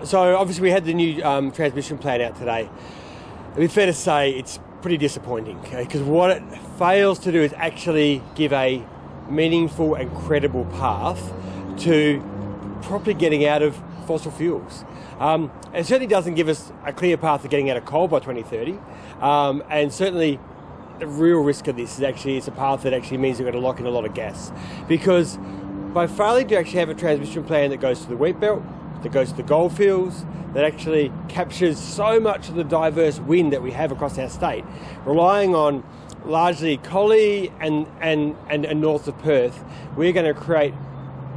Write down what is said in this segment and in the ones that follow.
So obviously we had the new transmission plan out today. It'd be fair to say it's pretty disappointing, because what it fails to do is actually give a meaningful and credible path to properly getting out of fossil fuels. It certainly doesn't give us a clear path to getting out of coal by 2030, and certainly the real risk of this is actually it's a path that actually means we're going to lock in a lot of gas, because by failing to actually have a transmission plan that goes to the wheat belt, that goes to the goldfields, that actually captures so much of the diverse wind that we have across our state, relying on largely Collie and north of Perth, we're going to create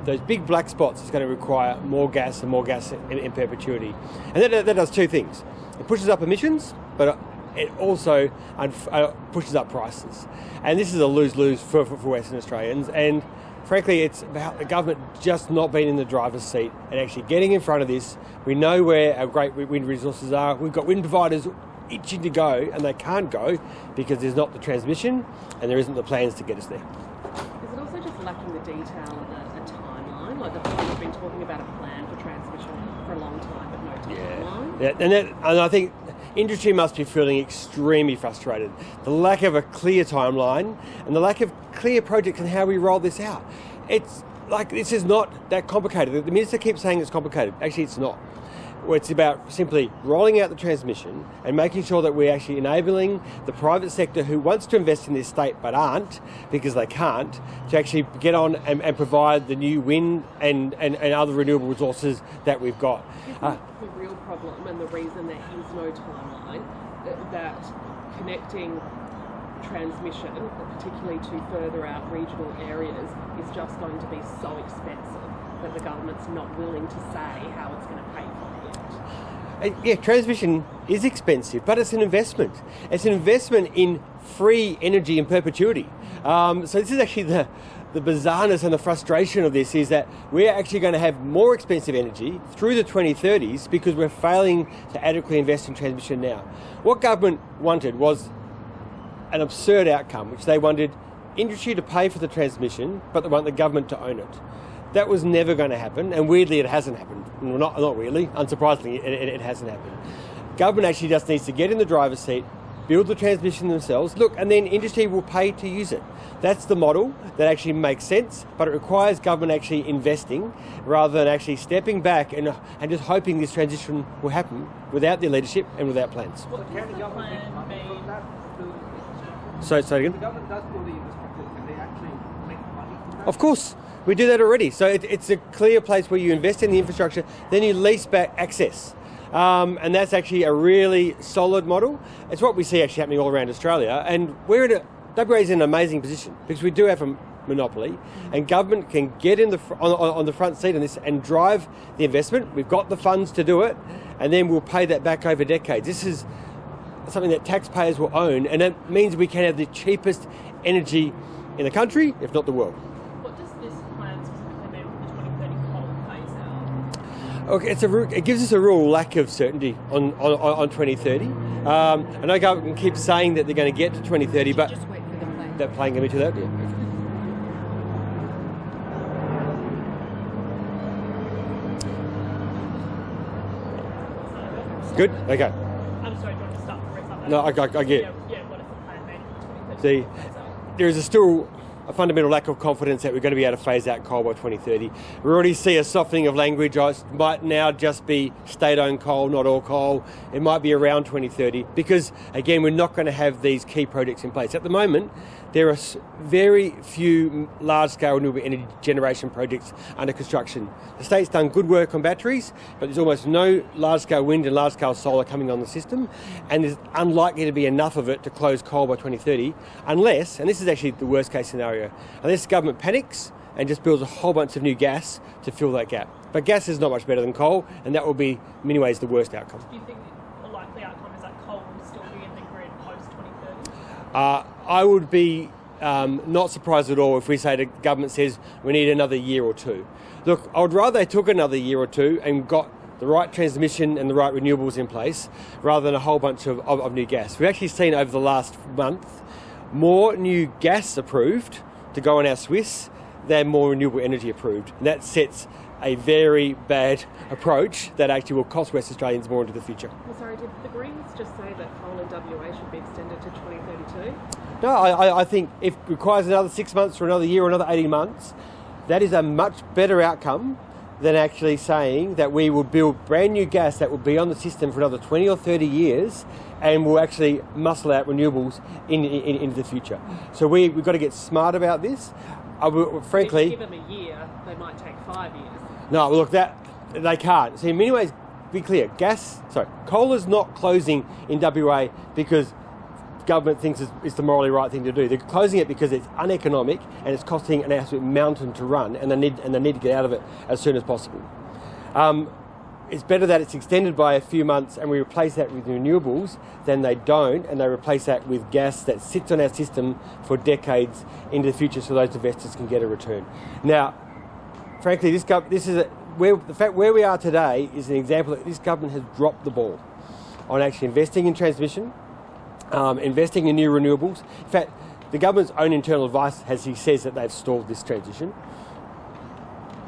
those big black spots. It's going to require more gas and more gas in perpetuity. And that does two things. It pushes up emissions, but it also pushes up prices. And this is a lose-lose for Western Australians. And frankly, it's about the government just not being in the driver's seat and actually getting in front of this. We know where our great wind resources are. We've got wind providers itching to go, and they can't go because there's not the transmission and there isn't the plans to get us there. Is it also just lacking the detail and a timeline? Like the government's been talking about a plan for transmission for a long time, but no timeline? Yeah, and I think industry must be feeling extremely frustrated. The lack of a clear timeline and the lack of clear projects and how we roll this out. It's like, this is not that complicated. The minister keeps saying it's complicated. Actually, it's not. It's about simply rolling out the transmission and making sure that we're actually enabling the private sector who wants to invest in this state but aren't, because they can't, to actually get on and provide the new wind and other renewable resources that we've got. Isn't the real problem and the reason there is no timeline that connecting transmission, particularly to further out regional areas, is just going to be so expensive that the government's not willing to say how it's going to pay for it? Yeah, transmission is expensive, but it's an investment. It's an investment in free energy in perpetuity. So this is actually the bizarreness and the frustration of this, is that we're actually going to have more expensive energy through the 2030s because we're failing to adequately invest in transmission now. What government wanted was an absurd outcome, which they wanted industry to pay for the transmission, but they want the government to own it. That was never going to happen, and weirdly it hasn't happened. Well, not weirdly, unsurprisingly, it hasn't happened. Government actually just needs to get in the driver's seat, build the transmission themselves, look, and then industry will pay to use it. That's the model that actually makes sense, but it requires government actually investing rather than actually stepping back and just hoping this transition will happen without their leadership and without plans. What does the plan mean? So again? The government does build the infrastructure, can they actually make money from that? Of course. We do that already. So it's a clear place where you invest in the infrastructure, then you lease back access. And that's actually a really solid model. It's what we see actually happening all around Australia. And WA is in an amazing position because we do have a monopoly, and government can get in on the front seat on this and drive the investment. We've got the funds to do it, and then we'll pay that back over decades. This is something that taxpayers will own, and it means we can have the cheapest energy in the country, if not the world. Okay, it gives us a real lack of certainty on 2030. I know government can keep saying that they're going to get to 2030, but Just wait for the plan. that plan going to be to that. Yeah. Good. Okay. I'm sorry, do you want to start the rest of that? No, I get. Yeah, what is the plan then for 2030? There is still a fundamental lack of confidence that we're going to be able to phase out coal by 2030. We already see a softening of language. It might now just be state-owned coal, not all coal. It might be around 2030 because, again, we're not going to have these key projects in place. At the moment, there are very few large-scale renewable energy generation projects under construction. The state's done good work on batteries, but there's almost no large-scale wind and large-scale solar coming on the system, and there's unlikely to be enough of it to close coal by 2030 unless, and this is actually the worst-case scenario, unless government panics and just builds a whole bunch of new gas to fill that gap. But gas is not much better than coal, and that will be, in many ways, the worst outcome. Do you think a likely outcome is that coal will still be in the grid post-2030? I would be not surprised at all if we say the government says we need another year or two. Look, I would rather they took another year or two and got the right transmission and the right renewables in place rather than a whole bunch of new gas. We've actually seen over the last month more new gas approved to go on our Swiss than more renewable energy approved. And that sets a very bad approach that actually will cost West Australians more into the future. I'm sorry, did the Greens just say that coal in WA should be extended to 2032? No, I think if it requires another 6 months or another year or another 18 months, that is a much better outcome than actually saying that we will build brand new gas that will be on the system for another 20 or 30 years and will actually muscle out renewables into the future. So we've got to get smart about this. Frankly, if you give them a year, they might take 5 years. No, look, that they can't. See, in many ways, be clear, coal is not closing in WA because government thinks it's the morally right thing to do. They're closing it because it's uneconomic and it's costing an absolute mountain to run, and they need to get out of it as soon as possible. It's better that it's extended by a few months and we replace that with renewables than they don't, and they replace that with gas that sits on our system for decades into the future so those investors can get a return. Now, frankly, where we are today is an example that this government has dropped the ball on actually investing in transmission, investing in new renewables. In fact, the government's own internal advice says that they've stalled this transition.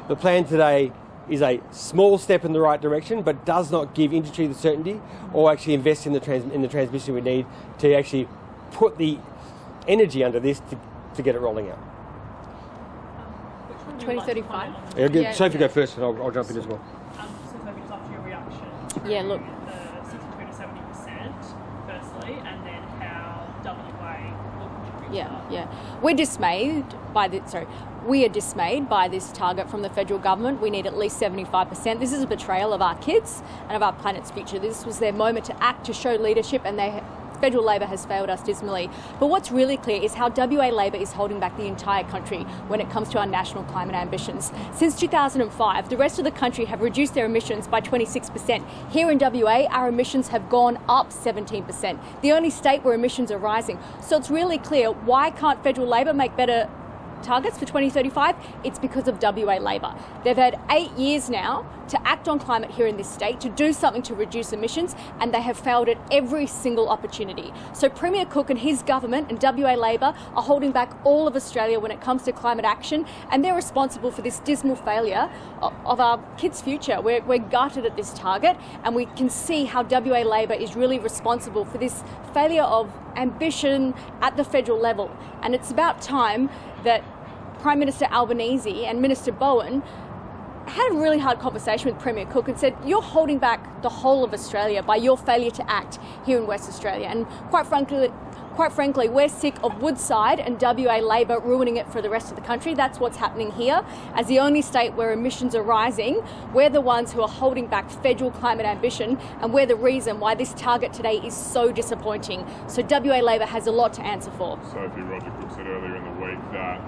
The plan today is a small step in the right direction, but does not give industry the certainty or actually invest in the transmission we need to actually put the energy under this to get it rolling out. 2035? Yeah, Sophie, go first and I'll jump in as well. So Sophie, just after your reaction to Yeah, look. the 62 to 70%, firstly, and then how WA will contribute to that. Yeah. We're dismayed by we are dismayed by this target from the federal government. We need at least 75%. This is a betrayal of our kids and of our planet's future. This was their moment to act, to show leadership, and federal Labor has failed us dismally. But what's really clear is how WA Labor is holding back the entire country when it comes to our national climate ambitions. Since 2005, the rest of the country have reduced their emissions by 26%. Here in WA, our emissions have gone up 17%, the only state where emissions are rising. So it's really clear, why can't federal Labor make better targets for 2035? It's because of WA Labor. They've had 8 years now to act on climate here in this state, to do something to reduce emissions, and they have failed at every single opportunity. So Premier Cook and his government and WA Labor are holding back all of Australia when it comes to climate action, and they're responsible for this dismal failure of our kids' future. We're gutted at this target, and we can see how WA Labor is really responsible for this failure of ambition at the federal level. And it's about time that Prime Minister Albanese and Minister Bowen had a really hard conversation with Premier Cook and said, you're holding back the whole of Australia by your failure to act here in West Australia. And quite frankly, we're sick of Woodside and WA Labor ruining it for the rest of the country. That's what's happening here. As the only state where emissions are rising, we're the ones who are holding back federal climate ambition, and we're the reason why this target today is so disappointing. So WA Labor has a lot to answer for. Sophie, Roger Cook said earlier in the week that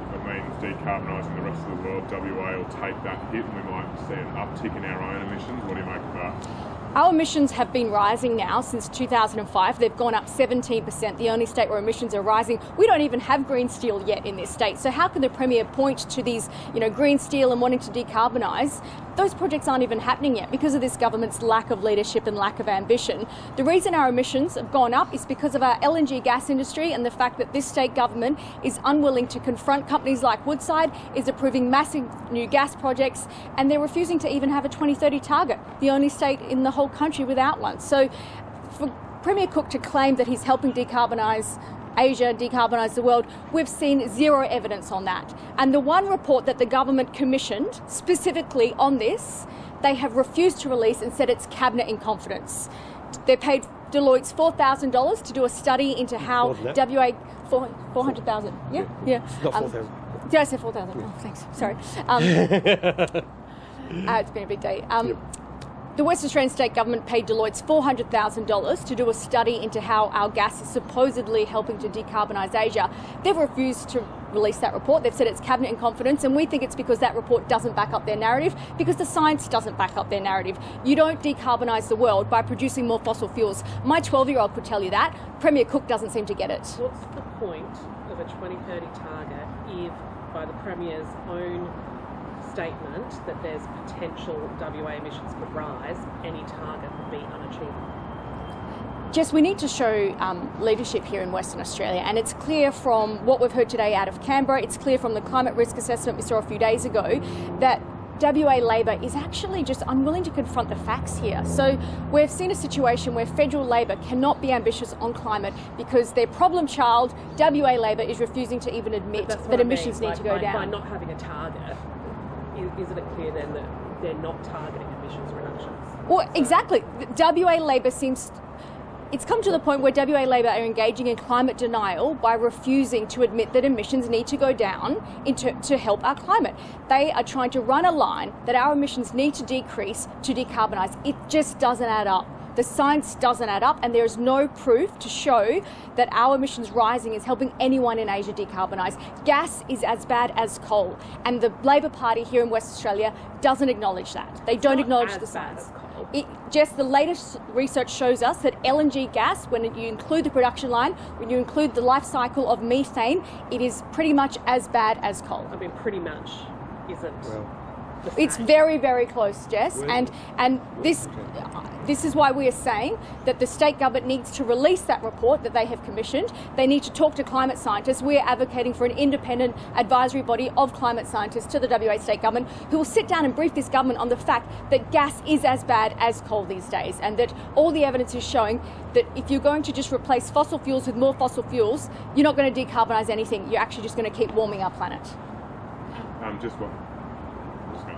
if it means decarbonising the rest of the world, WA will take that hit and we might see an uptick in our own emissions. What do you make of that? Our emissions have been rising now since 2005. They've gone up 17%, the only state where emissions are rising. We don't even have green steel yet in this state. So how can the Premier point to these, green steel and wanting to decarbonise? Those projects aren't even happening yet because of this government's lack of leadership and lack of ambition. The reason our emissions have gone up is because of our LNG gas industry and the fact that this state government is unwilling to confront companies like Woodside, is approving massive new gas projects, and they're refusing to even have a 2030 target, the only state in the whole country without one. So for Premier Cook to claim that he's helping decarbonise Asia, decarbonise the world, we've seen zero evidence on that. And the one report that the government commissioned specifically on this, they have refused to release and said it's cabinet in confidence. They paid Deloitte's $4,000 to do a study into how WA... 400,000. Yeah? Not 4,000. Did I say 4,000? Oh, thanks. Sorry. It's been a big day. The West Australian State Government paid Deloitte's $400,000 to do a study into how our gas is supposedly helping to decarbonise Asia. They've refused to release that report. They've said it's cabinet in confidence, and we think it's because that report doesn't back up their narrative, because the science doesn't back up their narrative. You don't decarbonise the world by producing more fossil fuels. My 12-year-old could tell you that. Premier Cook doesn't seem to get it. What's the point of a 2030 target if, by the Premier's own statement that there's potential WA emissions could rise, any target would be unachievable? Jess, we need to show leadership here in Western Australia, and it's clear from what we've heard today out of Canberra, it's clear from the climate risk assessment we saw a few days ago, that WA Labor is actually just unwilling to confront the facts here. So we've seen a situation where federal Labor cannot be ambitious on climate because their problem child, WA Labor, is refusing to even admit that emissions need to go down. By not having a target, isn't it clear then that they're not targeting emissions reductions? Well, exactly. WA Labor seems... It's come to the point where WA Labor are engaging in climate denial by refusing to admit that emissions need to go down to help our climate. They are trying to run a line that our emissions need to decrease to decarbonise. It just doesn't add up. The science doesn't add up, and there is no proof to show that our emissions rising is helping anyone in Asia decarbonise. Gas is as bad as coal, and the Labor Party here in West Australia doesn't acknowledge that. They don't acknowledge the science. Just the latest research shows us that LNG gas, when you include the production line, when you include the life cycle of methane, it is pretty much as bad as coal. I mean, pretty much isn't. Well, it's very, very close, Jess, and this is why we are saying that the state government needs to release that report that they have commissioned. They need to talk to climate scientists. We are advocating for an independent advisory body of climate scientists to the WA state government who will sit down and brief this government on the fact that gas is as bad as coal these days, and that all the evidence is showing that if you're going to just replace fossil fuels with more fossil fuels, you're not going to decarbonise anything. You're actually just going to keep warming our planet.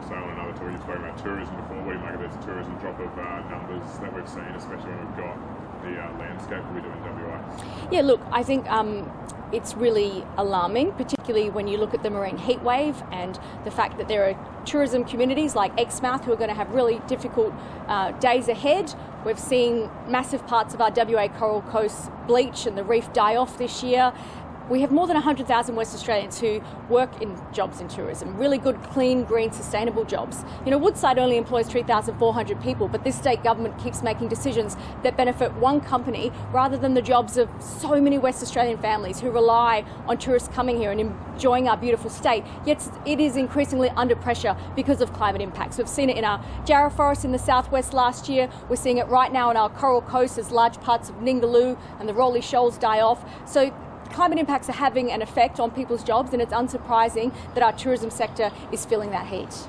So on another topic, you spoke about tourism before. What do you make of this tourism drop of numbers that we've seen, especially when we've got the landscape that we do in WA? Yeah, look, I think it's really alarming, particularly when you look at the marine heat wave and the fact that there are tourism communities like Exmouth who are going to have really difficult days ahead. We've seen massive parts of our WA coral coast bleach and the reef die off this year. We have more than 100,000 West Australians who work in jobs in tourism, really good, clean, green, sustainable jobs. You know, Woodside only employs 3,400 people, but this state government keeps making decisions that benefit one company rather than the jobs of so many West Australian families who rely on tourists coming here and enjoying our beautiful state. Yet it is increasingly under pressure because of climate impacts. We've seen it in our Jarrah forest in the southwest last year. We're seeing it right now in our coral coast as large parts of Ningaloo and the Rolly Shoals die off. So climate impacts are having an effect on people's jobs, and it's unsurprising that our tourism sector is feeling that heat. So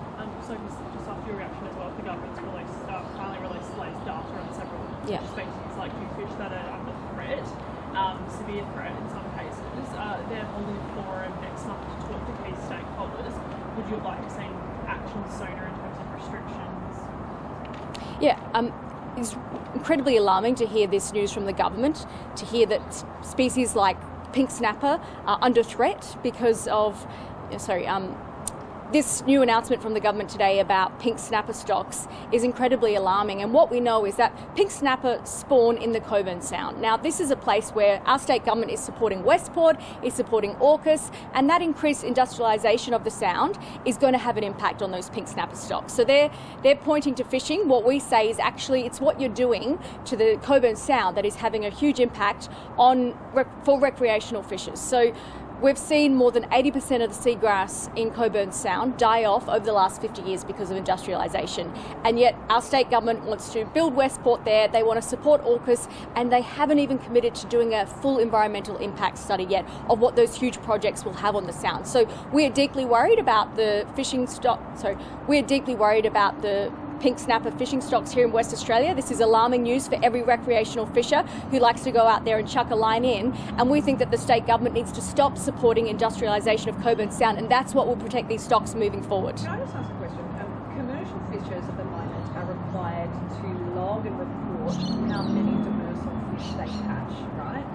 just off your reaction as well, the government's finally released the latest data on several species like kingfish that are under threat, severe threat in some cases. They're holding a forum next month to talk to key stakeholders. Would you like to see action sooner in terms of restrictions? Yeah, it's incredibly alarming to hear this news from the government, to hear that species like pink snapper are under threat because of, this new announcement from the government today about pink snapper stocks is incredibly alarming. And what we know is that pink snapper spawn in the Coburn Sound. Now, this is a place where our state government is supporting Westport, is supporting AUKUS, and that increased industrialisation of the Sound is going to have an impact on those pink snapper stocks. So they're pointing to fishing. What we say is actually it's what you're doing to the Coburn Sound that is having a huge impact for recreational fishers. So we've seen more than 80% of the seagrass in Coburn Sound die off over the last 50 years because of industrialisation. And yet our state government wants to build Westport there, they want to support AUKUS, and they haven't even committed to doing a full environmental impact study yet of what those huge projects will have on the Sound. So we're deeply worried about the pink snapper fishing stocks here in West Australia. This is alarming news for every recreational fisher who likes to go out there and chuck a line in, and we think that the state government needs to stop supporting industrialisation of Coburn Sound, and that's what will protect these stocks moving forward. Can I just ask a question? Commercial fishers at the moment are required to log and report how many demersal fish they catch, right?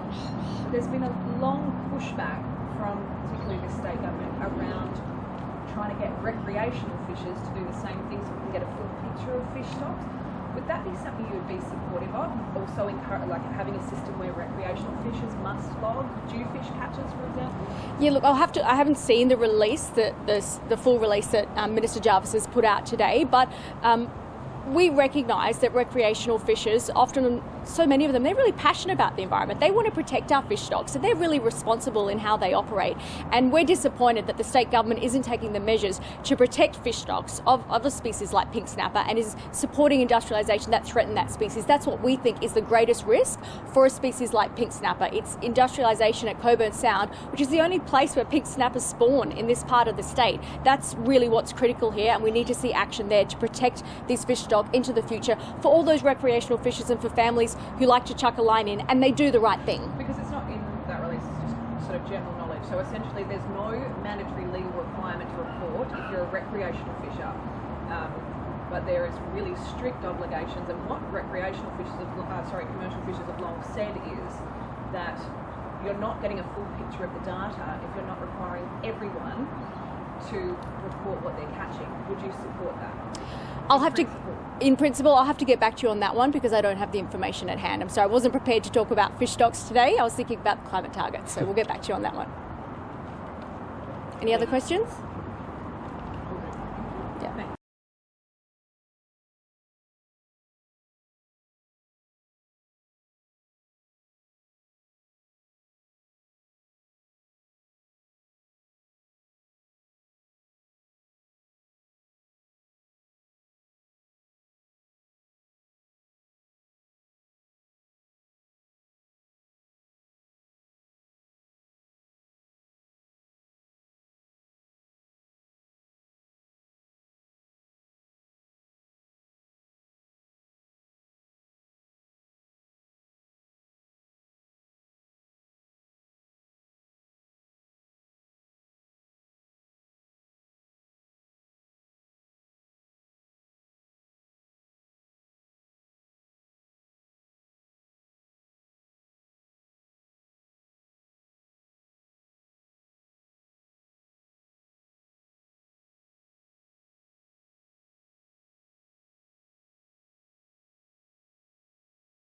There's been a long pushback from particularly the state government around trying to get recreational fishers to do the same thing so we can get a full picture of fish stocks. Would that be something you would be supportive of? Also encourage, like having a system where recreational fishers must log jewfish catches, for example? Yeah, look, I haven't seen the release, the full release that Minister Jarvis has put out today, but we recognise that recreational fishers often so many of them, they're really passionate about the environment. They want to protect our fish stocks, so they're really responsible in how they operate. And we're disappointed that the state government isn't taking the measures to protect fish stocks of other species like pink snapper and is supporting industrialisation that threaten that species. That's what we think is the greatest risk for a species like pink snapper. It's industrialisation at Cockburn Sound, which is the only place where pink snappers spawn in this part of the state. That's really what's critical here, and we need to see action there to protect these fish stock into the future for all those recreational fishers and for families who like to chuck a line in, and they do the right thing. Because it's not in that release, it's just sort of general knowledge. So essentially there's no mandatory legal requirement to report if you're a recreational fisher. But there is really strict obligations, and what commercial fishers have long said is that you're not getting a full picture of the data if you're not requiring everyone to report what they're catching. Would you support that? In principle, I'll have to get back to you on that one because I don't have the information at hand. I'm sorry, I wasn't prepared to talk about fish stocks today. I was thinking about the climate targets, so we'll get back to you on that one. Any other questions?